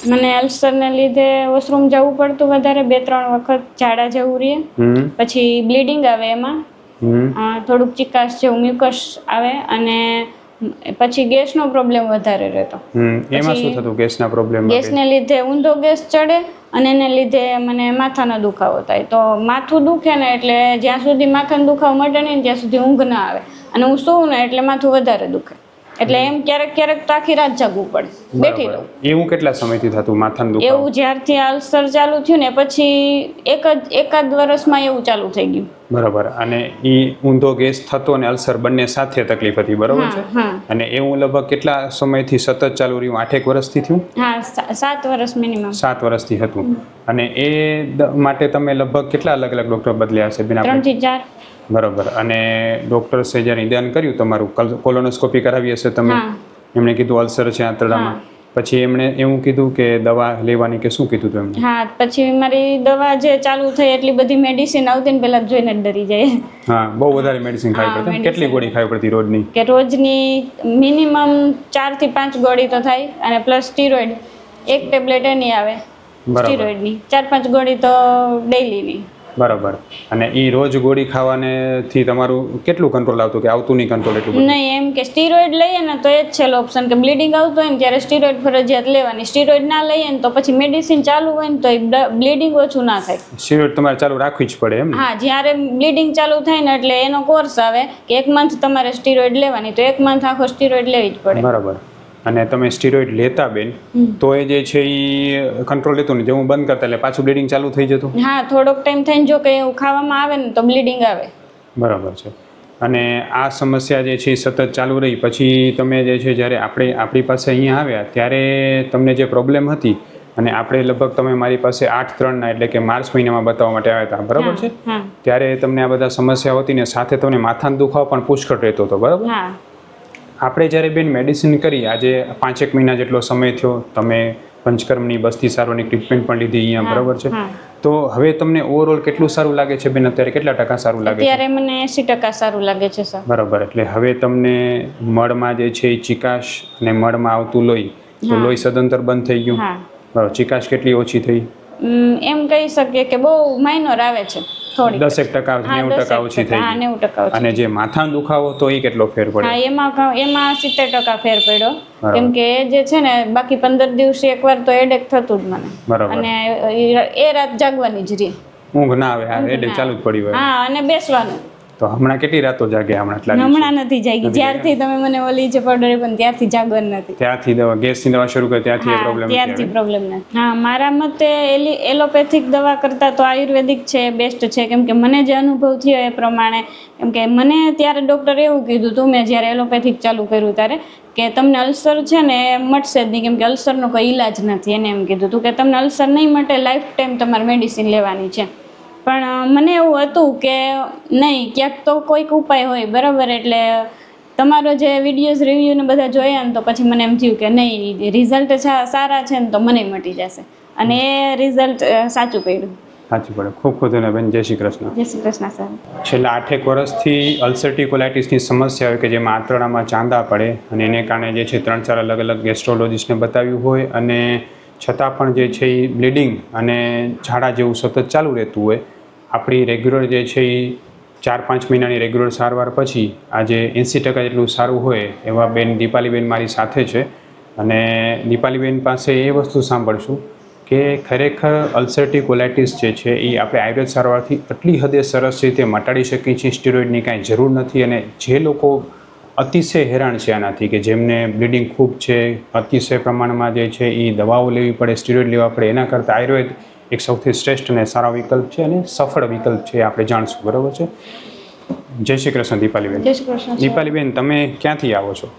મને અલ્સરને લીધે વોશરૂમ જવું પડતું વધારે 2-3 વખત ઝાડા જેવું રહે. પછી બ્લીડિંગ આવે એમાં, થોડુંક ચિકાશ જેવું મ્યુકસ આવે અને પછી ગેસનો પ્રોબ્લેમ વધારે રહેતો. એમાં શું થતું ગેસના પ્રોબ્લેમ? ગેસને લીધે ઊંધો ગેસ ચડે અને એને લીધે મને માથાનો દુખાવો થાય. તો માથું દુખે ને એટલે જ્યાં સુધી માથાનો દુખાવો મટે નહીં ત્યાં સુધી ઊંઘ ના આવે અને હું સૂવું ને એટલે માથું વધારે દુખે. એટલે એમ ક્યારેક ક્યારેક તો આખી રાત જાગવું પડે, બેઠી રહું. એવું કેટલા સમયથી થતું માથાનું દુખાવો? એવું જ્યારથી અલ્સર ચાલુ થયું ને પછી એકાદ વર્ષમાં એવું ચાલુ થઈ ગયું. બરાબર. અને એ ઊંધો ગેસ થતો અને અલ્સર બંને સાથે તકલીફ હતી, બરાબર છે? અને એવું લગભગ કેટલા સમયથી સતત ચાલુ રહ્યું? 8 વર્ષથી થયું? હા, 7 વર્ષ મિનિમમ. 7 વર્ષથી હતું. અને એ માટે તમે લગભગ કેટલા અલગ અલગ ડોક્ટર બદલ્યા હશે? 3 થી 4. બરાબર. અને ડોક્ટર્સે જ્યારે નિદાન કર્યું તમારું, કોલોનોસ્કોપી કરાવી હશે તમે, એમણે કીધું અલ્સર છે આંતરડામાં, પછી એમણે એવું કીધું કે દવા લેવાની કે શું કીધું હતું એમણે? હા, પછી મારી દવા જે ચાલુ થઈ એટલી બધી મેડિસિન આવતી ને પેલા જોઈને જ ડરી જાય. હા, બહુ વધારે મેડિસિન ખાવી પડતી. કેટલી ગોળી ખાવી પડતી રોજની? કે રોજની મિનિમમ 4 થી 5 ગોળી તો થાય અને પ્લસ સ્ટીરોઇડ 1 ટેબ્લેટ એની આવે સ્ટીરોઇડની, 4-5 ગોળી તો ડેઈલીની. બરાબર. અને એ રોજ ગોળી ખાવાનેથી તમારું કેટલું કંટ્રોલ આવતું કે આવતું નહીં કંટ્રોલ એટલું બધું? નહીં, એમ કે સ્ટીરોઇડ લઈએ ને તો એ જ છેલ્લો ઓપ્શન કે બ્લીડિંગ આવતું હોય ને ત્યારે સ્ટીરોઇડ ફરજિયાત લેવાની. સ્ટીરોઇડ ના લઈએ ને તો પછી મેડિસિન ચાલુ હોય ને તો બ્લીડિંગ ઓછું ના થાય. સ્ટીરોઇડ તમારે ચાલુ રાખવી જ પડે એમ? હા, જ્યારે બ્લીડિંગ ચાલુ થાય ને એટલે એનો કોર્સ આવે કે 1 મંથ તમારે સ્ટીરોઇડ લેવાની, તો 1 મંથ આખો સ્ટીરોઇડ લેવી જ પડે. બરાબર. અને તમે સ્ટીરોઇડ લેતા બેન તો એ જે છે એ કંટ્રોલ લેતું નહીં, જેવું બંધ કરતા એટલે પાછું બ્લીડિંગ ચાલુ થઈ જતું? હા, થોડોક ટાઈમ થઈને જો કે એવું ખાવામાં આવે ને તો બ્લીડિંગ આવે. બરાબર છે. અને આ સમસ્યા જે છે એ સતત ચાલુ રહી પછી તમે જે છે જ્યારે આપણી પાસે અહીંયા આવ્યા ત્યારે તમને જે પ્રોબ્લેમ હતી અને આપણે લગભગ તમે મારી પાસે 8/3 એટલે કે માર્ચ મહિનામાં બતાવવા માટે આવ્યા હતા, બરાબર છે? ત્યારે તમને આ બધા સમસ્યા હતી ને સાથે તમને માથાનો દુખાવો પણ પુષ્કળ રહેતો હતો, બરાબર? આપણે જ્યારે બેન મેડિસિન કરી, આજે 5-1 મહિના જેટલો સમય થયો, તમે પંચકર્મની બસ્તી સારવારની ટ્રીટમેન્ટ પણ લીધી અહીંયા, બરાબર છે? તો હવે તમને ઓવરઓલ કેટલું સારું લાગે છે બેન? અત્યારે કેટલા ટકા સારું લાગે છે? અત્યારે મને 80% સારું લાગે છે સર. બરાબર. એટલે હવે તમને મળમાં જે છે એ ચિકાશ અને મળમાં આવતું લોહી, તો લોહી સદંતર બંધ થઈ ગયું, બરાબર. ચિકાશ કેટલી ઓછી થઈ? એમ કહી શકીએ કે બહુ માઇનોર આવે છે, થોડી 10% 90% ઓછી થઈ ગઈ. 90%. અને જે માથાનો દુખાવો તો એ કેટલો ફેર પડ્યો? હા, એમાં 70% ફેર પડ્યો. કેમ કે એ જે છે ને બાકી 15 દિવસે એકવાર તો હેડેક થતું જ મને. બરાબર. અને એ રાત જાગવાની જ રહી, ઊંઘ ના આવે, આ હેડેક ચાલુ જ પડી હોય. હા, અને બેસવાનું. તો હમણાં કેટલી રાતો જાગ્યા? હમણાં નથી જાગી. જ્યારથી તમે મને ઓલી જે પાવડર પણ ત્યારથી જાગવાનું નથી. ત્યારથી ગેસની દવા શરૂ કરી ત્યારથી પ્રોબ્લેમ નથી. હા, મારા મતે એલોપેથિક દવા કરતાં તો આયુર્વેદિક છે બેસ્ટ છે. કેમ કે મને જે અનુભવ થયો એ પ્રમાણે, કેમ કે મને ત્યારે ડૉક્ટરે એવું કીધું હતું મેં જ્યારે એલોપેથિક ચાલુ કર્યું ત્યારે કે તમને અલ્સર છે ને એ મટશે જ નહીં, કેમ કે અલ્સરનો કોઈ ઈલાજ નથી. એને એમ કીધું હતું કે તમને અલ્સર નહીં મટે, લાઈફ ટાઈમ તમારે મેડિસિન લેવાની છે. પણ મને એવું હતું કે નહીં, ક્યાંક તો કોઈક ઉપાય હોય, બરાબર? એટલે તમારો જે વિડીયોઝ રિવ્યૂ ને બધા જોયા ને તો પછી મને એમ થયું કે નહીં, રિઝલ્ટ સારા છે ને તો મને મટી જશે. અને એ રિઝલ્ટ સાચું પડ્યું. સાચું પડે. ખૂબ ખૂબ ધન્યવાદ બેન. જય શ્રી કૃષ્ણ. જય શ્રી કૃષ્ણ સર. છેલ્લા 8 વર્ષથી અલ્સરેટિવ કોલાઇટિસની સમસ્યા હોય કે જેમાં આંતરડામાં ચાંદા પડે અને એને કારણે જે છે 3-4 અલગ અલગ ગેસ્ટ્રોલોજિસ્ટને બતાવ્યું હોય અને છતાં પણ જે છે એ બ્લીડિંગ અને ઝાડા જેવું સતત ચાલુ રહેતું હોય, આપણી રેગ્યુલર જે છે એ 4-5 મહિનાની રેગ્યુલર સારવાર પછી આજે 80% જેટલું સારું હોય એવા બેન દીપાલીબેન મારી સાથે છે. અને દીપાલીબેન પાસે એ વસ્તુ સાંભળશું કે ખરેખર અલ્સરેટિવ કોલાઇટિસ જે છે એ આપણે આયુર્વેદ સારવારથી આટલી હદે સરસ રીતે મટાડી શકીએ છીએ, સ્ટીરોઇડની કાંઈ જરૂર નથી. અને જે લોકો અતિશય હેરાન છે આનાથી, કે જેમને બ્લીડિંગ ખૂબ છે, અતિશય પ્રમાણમાં જે છે એ દવાઓ લેવી પડે, સ્ટીરોઇડ લેવા પડે, એના કરતાં આયુર્વેદ એક સૌથી શ્રેષ્ઠ અને સારો વિકલ્પ છે અને સફળ વિકલ્પ છે, આપણે જાણશું, બરાબર છે? જય શ્રી કૃષ્ણ દીપાલીબેન. જય શ્રી કૃષ્ણ. દીપાલીબેન, તમે ક્યાંથી આવો છો?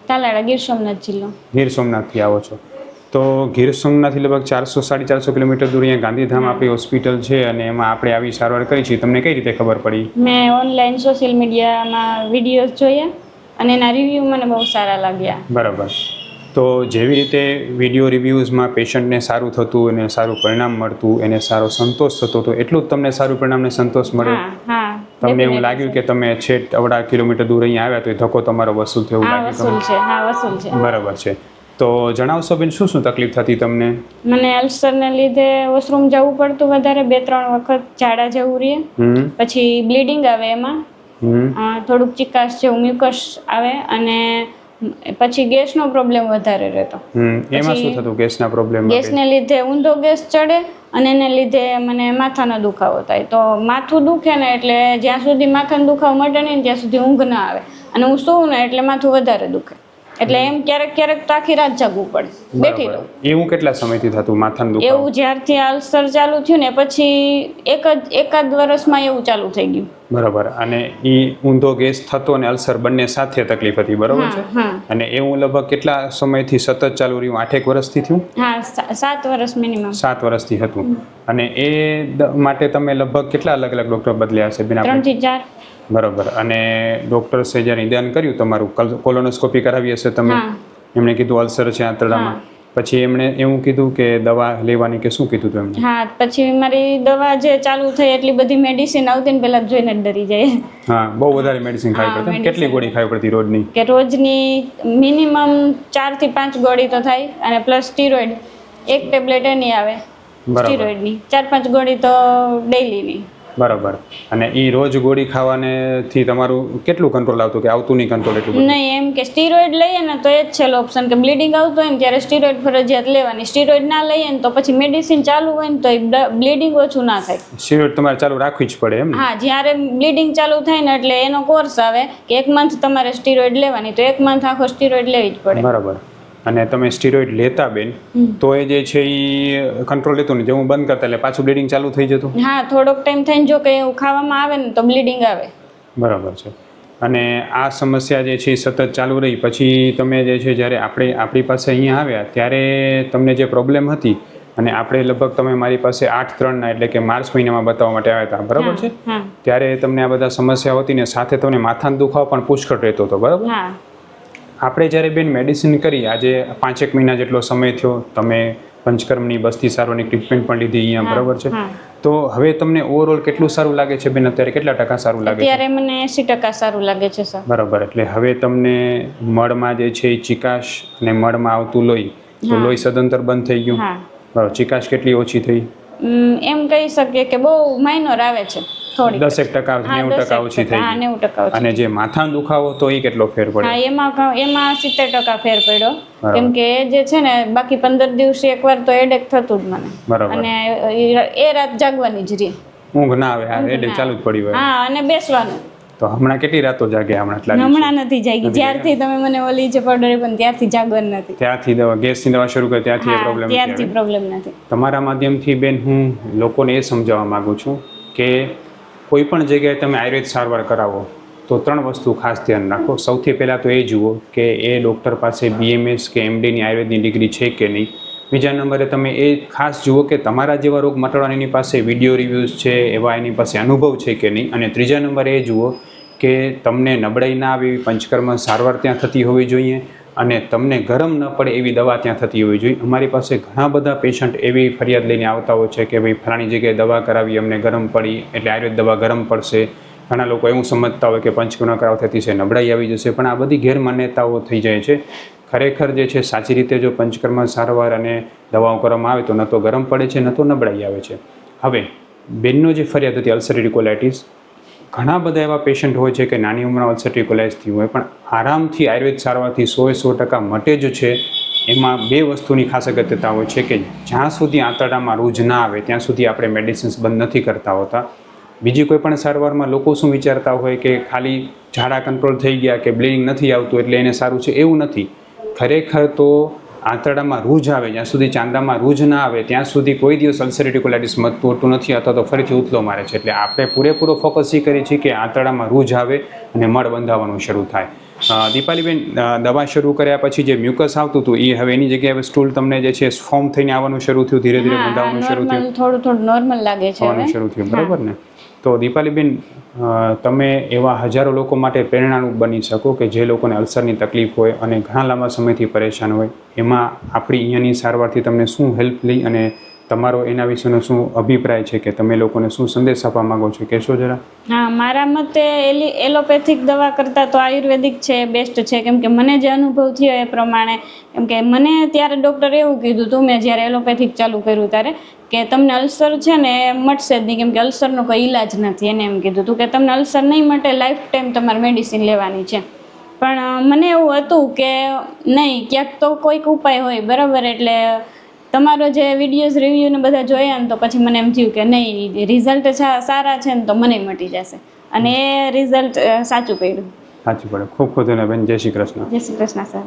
તાલાળા, ગીર સોમનાથ જિલ્લો. ગીર સોમનાથથી આવો છો. તો ગીર સોમનાથથી લગભગ 400-450 કિલોમીટર દૂર અહીંયા ગાંધીધામ આપણી હોસ્પિટલ છે અને એમાં આપણે આવી સારવાર કરી છે. તમને કઈ રીતે ખબર પડી? મેં ઓનલાઈન સોશિયલ મીડિયામાં વિડીયોઝ જોયા અને એના રિવ્યૂ મને બહુ સારા લાગ્યા. બરાબર. તો જેવી રીતે વિડીયો રિવ્યૂઝમાં પેશન્ટને સારું થતું અને સારું પરિણામ મળતું, એને સારો સંતોષ થતો, તો એટલું જ તમને સારું પરિણામ ને સંતોષ મળે? તમને એવું લાગ્યું કે તમે છેક અવડા કિલોમીટર દૂર અહીંયા આવ્યા તો એ ધક્કો તમારો વસૂલ થયો? વસૂલ છે. બરાબર છે. તો જણાવશો બેન શું શું તકલીફ થતી તમને? મને અલ્સરને લીધે વોશરૂમ જવું પડતું વધારે, 2-3 વખત ઝાડા જવું રહે, પછી બ્લીડિંગ આવે એમાં, થોડુંક ચિકાસ જેવું મ્યુકસ આવે, અને પછી ગેસનો પ્રોબ્લેમ વધારે રહેતો. એમાં શું થતું ગેસના પ્રોબ્લેમ? ગેસને લીધે ઊંધો ગેસ ચડે અને એને લીધે મને માથાનો દુખાવો થાય. તો માથું દુખે ને એટલે જ્યાં સુધી માથાનો દુખાવો મટે નહીં ત્યાં સુધી ઊંઘ ના આવે, અને હું સૂવું ને એટલે માથું વધારે દુખે. એટલે એમ ક્યારેક તો આખી રાત જાગવું પડે, બેઠી રહું. એવું કેટલા સમયથી થતું માથાનું દુખાવો? એવું જ્યારથી અલ્સર ચાલુ થયું ને પછી એકાદ વર્ષમાં એવું ચાલુ થઈ ગયું. બરાબર. અને એ ઊંધો ગેસ થતો અને અલ્સર બંને સાથે તકલીફ હતી, બરાબર છે? અને એવું લગભગ કેટલા સમયથી સતત ચાલુ રહ્યું? 8 વર્ષથી થયું? હા, 7 વર્ષ મિનિમમ. 7 વર્ષથી હતું. અને એ માટે તમે લગભગ કેટલા અલગ અલગ ડોક્ટર બદલ્યા હશે બેન? 3 થી 4. બરાબર. અને ડોક્ટર્સે જ્યારે નિદાન કર્યું તમારું, કોલોનોસ્કોપી કરાવી હશે તમે, એમણે કીધું અલ્સર છે આંતરડામાં, પછી એમણે એવું કીધું કે દવા લેવાની કે શું કીધું હતું એમને? હા, પછી મારી દવા જે ચાલુ થઈ એટલી બધી મેડિસિન આવતી ને પેલા જોઈને ડરી જાય. હા, બહુ વધારે મેડિસિન ખાવી પડતી. કેટલી ગોળી ખાવી પડતી રોજની? કે રોજની મિનિમમ 4 થી 5 ગોળી તો થાય, અને પ્લસ સ્ટીરોઇડ 1 ટેબ્લેટ એની આવે સ્ટીરોઇડની, 4-5 ગોળી તો ડેઈલીની. બરાબર. અને એ રોજ ગોળી ખાવાનેથી તમારું કેટલું કંટ્રોલ આવતું કે આવતું નહીં કંટ્રોલ એટલું? નહીં, એમ કે સ્ટીરોઇડ લઈએ ને તો એ જ છેલ્લો ઓપ્શન, કે બ્લીડિંગ આવતું હોય ને ત્યારે સ્ટીરોઇડ ફરજિયાત લેવાની. સ્ટીરોઇડ ના લઈએ ને તો પછી મેડિસિન ચાલુ હોય ને તો બ્લીડિંગ ઓછું ના થાય. સ્ટીરોઇડ તમારે ચાલુ રાખવી જ પડે એમ? હા, જ્યારે બ્લીડિંગ ચાલુ થાય ને એટલે એનો કોર્સ આવે કે 1 મંથ તમારે સ્ટીરોઇડ લેવાની, તો 1 મંથ આખો સ્ટીરોઇડ લેવી જ પડે. બરાબર. અને તમે સ્ટીરોઇડ લેતા બેન તો એ જે છે એ કંટ્રોલ લેતું નહીં, જેવું બંધ કરતા એટલે પાછું બ્લીડિંગ ચાલુ થઈ જતું? હા, થોડોક ટાઈમ થઈને જો કે એવું ખાવામાં આવે ને તો બ્લીડિંગ આવે. બરાબર છે. અને આ સમસ્યા જે છે એ સતત ચાલુ રહી. પછી તમે જે છે જ્યારે આપણી પાસે અહીંયા આવ્યા ત્યારે તમને જે પ્રોબ્લેમ હતી, અને આપણે લગભગ તમે મારી પાસે 8/3 એટલે કે માર્ચ મહિનામાં બતાવવા માટે આવ્યા હતા, બરાબર છે? ત્યારે તમને આ બધા સમસ્યા હતી ને સાથે તમને માથાનો દુખાવો પણ પુષ્કળ રહેતો હતો, બરાબર? આપણે જ્યારે બેન મેડિસિન કરી, આજે 5-1 મહિના જેટલો સમય થયો, તમે પંચકર્મની બસ્તી સારવારની ટ્રીટમેન્ટ પણ લીધી અહીંયા, બરાબર છે? તો હવે તમને ઓવરઓલ કેટલું સારું લાગે છે બેન? અત્યારે કેટલા ટકા સારું લાગે છે? અત્યારે મને 80% સારું લાગે છે સર. બરાબર. એટલે હવે તમને મળમાં જે છે એ ચિકાશ અને મળમાં આવતું લોહી, તો લોહી સદંતર બંધ થઈ ગયું, બરાબર. ચિકાશ કેટલી ઓછી થઈ? એમ કહી શકીએ કે બહુ માઇનોર આવે છે, થોડી 10% 90% ઓછી થઈ ગઈ. 90%. અને જે માથાનો દુખાવો તો એ કેટલો ફેર પડ્યો? હા, એમાં 70% ફેર પડ્યો. કેમ કે એ જે છે ને બાકી 15 દિવસે એકવાર તો હેડેક થતું જ મને. બરાબર. અને એ રાત જાગવાની જ રહી, ઊંઘ ના આવે, આ હેડેક ચાલુ જ પડી હોય. હા, અને બેસવાનું. તો હમણાં કેટલી રાતો જાગે? હમણાં નથી જાગી. જ્યારથી તમે મને ઓલી જે પાવડર પણ ત્યારથી જાગવાનું નથી. ત્યારથી ગેસની દવા શરૂ કરી ત્યારથી પ્રોબ્લેમ નથી. તમારા માધ્યમથી બેન હું લોકોને એ સમજાવવા માંગુ છું કે કોઈ પણ જગ્યાએ તમે આયુર્વેદ સારવાર કરાવો તો 3 વસ્તુ ખાસ ધ્યાન રાખો. સૌથી પહેલાં તો એ જુઓ કે એ ડૉક્ટર પાસે BMS કે MDની આયુર્વેદની ડિગ્રી છે કે નહીં. બીજા નંબરે તમે એ ખાસ જુઓ કે તમારા જેવા રોગ મટાડવાની એની પાસે વિડીયો રિવ્યૂઝ છે, એવા એની પાસે અનુભવ છે કે નહીં. અને ત્રીજા નંબરે એ જુઓ કે તમને નબળાઈ ના આવે એવી પંચકર્મ સારવાર ત્યાં થતી હોવી જોઈએ, અને તમને ગરમ ન પડે એવી દવા ત્યાં થતી હોવી જોઈએ. અમારી પાસે ઘણા બધા પેશન્ટ એવી ફરિયાદ લઈને આવતા હોય છે કે ભાઈ ફલાણી જગ્યાએ દવા કરાવી, અમને ગરમ પડી એટલે આયુર્વેદ દવા ગરમ પડશે. ઘણા લોકો એવું સમજતા હોય કે પંચકર્મ કરાવવાથી છે નબળાઈ આવી જશે, પણ આ બધી ગેરમાન્યતાઓ થઈ જાય છે. ખરેખર જે છે સાચી રીતે જો પંચકર્મ સારવાર અને દવાઓ કરવામાં આવે તો ન તો ગરમ પડે છે, ન તો નબળાઈ આવે છે. હવે બેનનો જે ફરિયાદ હતી અલ્સરેટિવ કોલાઇટિસ, ઘણા બધા એવા પેશન્ટ હોય છે કે નાની ઉંમરમાં અલ્સરેટિવ કોલાઇટિસ થયું હોય પણ આરામથી આયુર્વેદ સારવારથી 100% મટે જ છે. એમાં 2 વસ્તુની ખાસ અગત્યતા હોય છે કે જ્યાં સુધી આંતરડામાં રૂજ ના આવે ત્યાં સુધી આપણે મેડિસિન્સ બંધ નથી કરતા હોતા. બીજી કોઈ પણ સારવારમાં લોકો શું વિચારતા હોય કે ખાલી ઝાડા કંટ્રોલ થઈ ગયા કે બ્લીડિંગ નથી આવતું એટલે એને સારું છે, એવું નથી. ખરેખર તો આંતરડામાં રૂજ આવે, જ્યાં સુધી ચાંદામાં રૂજ ના આવે ત્યાં સુધી કોઈ દિવસ અલ્સરેટિવ કોલાઇટિસ મટતું હોતું નથી, અથવા તો ફરીથી ઉથલો મારે છે. એટલે આપણે પૂરેપૂરો ફોકસ એ કરીએ છીએ કે આંતરડામાં રૂજ આવે અને મળ બંધાવવાનું શરૂ થાય. દીપાલીબેન, દવા શરૂ કર્યા પછી જે મ્યુકસ આવતું હતું એ હવે એની જગ્યાએ હવે સ્ટૂલ તમને જે છે ફોર્મ થઈને આવવાનું શરૂ થયું, ધીરે ધીરે બંધાવવાનું શરૂ થયું, થોડું નોર્મલ લાગે છે આવવાનું શરૂ થયું, બરાબર ને? તો દીપાલીબેન, તમે એવા હજારો લોકો માટે પ્રેરણારૂપ બની શકો કે જે લોકોને અલ્સરની તકલીફ હોય અને ઘણા લાંબા સમયથી પરેશાન હોય. એમાં આપણી અહીંયાની સારવારથી તમને શું હેલ્પ લઈ અને તમારો એના વિશેનો શું અભિપ્રાય છે કે તમે લોકોને શું સંદેશ આપવા માંગો છો, કહેશો જરા? હા, મારા મતે એલોપેથિક દવા કરતાં તો આયુર્વેદિક છે એ બેસ્ટ છે. કેમ કે મને જે અનુભવ થયો એ પ્રમાણે, કેમ કે મને ત્યારે ડૉક્ટરે એવું કીધું હતું મેં જ્યારે એલોપેથિક ચાલુ કર્યું ત્યારે, કે તમને અલ્સર છે ને એ મટશે જ નહીં, કેમ કે અલ્સરનો કોઈ ઈલાજ નથી. એને એમ કીધું હતું કે તમને અલ્સર નહીં મટે, લાઈફ ટાઈમ તમારે મેડિસિન લેવાની છે. પણ મને એવું હતું કે નહીં, ક્યાંક તો કોઈક ઉપાય હોય, બરાબર. એટલે તમારો જે વિડીયોઝ રિવ્યૂ ને બધા જોયા ને તો પછી મને એમ થયું કે નહીં, રિઝલ્ટ સારા છે ને તો મને મટી જશે. અને એ રિઝલ્ટ સાચું પડ્યું. સાચું પડે. ખૂબ ખૂબ ધન્યવાદ બેન. જય શ્રી કૃષ્ણ. જય શ્રી કૃષ્ણ સર.